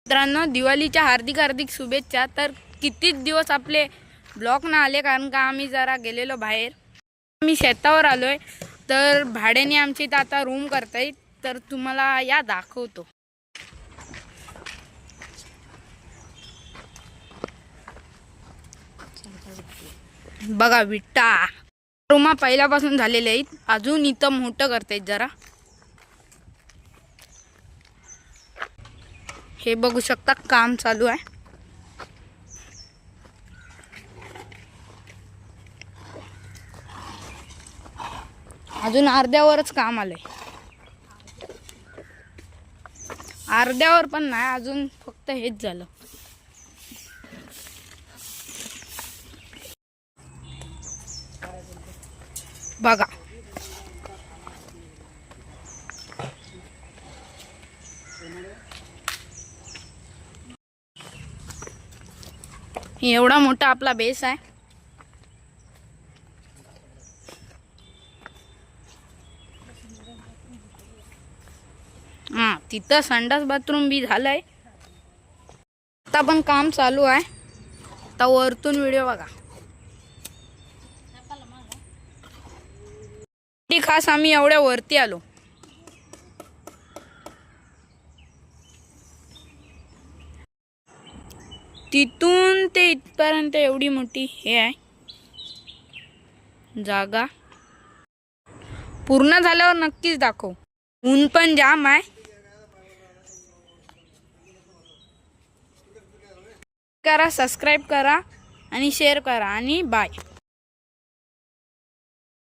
मित्रांनो, दिवाळीच्या हार्दिक हार्दिक शुभेच्छा। तर कितीच दिवस आपले ब्लॉग ना आले, कारण का आम्ही जरा गेलेलो बाहेर। मी शेतावर आलोय, तर भाड्याने आमची इथं आता रूम करतायत, तर तुम्हाला या दाखवतो। बघा विटा रूम पहिल्यापासून झालेले आहेत, अजून इथं मोठं करतायत जरा। हे बघू शकता, काम चालू आहे। अजून अर्ध्यावरच काम आलंय, अर्ध्यावर पण नाही, अजून फक्त हेच झालं। बघा एवढा मोठा आपला बेस आहे। तिथं संडास बाथरूम भी झालंय। आता पण काम चालू आहे, आता वरतून व्हिडिओ बघा। खास आम्ही एवढ्या वरती आलो, तिथून ते इथपर्यंत एवढी मोठी हे आहे जागा। पूर्ण झाल्यावर नक्कीच दाखव। ऊन पण जाम आहे। करा, सबस्क्राइब करा आणि शेअर करा, आणि बाय।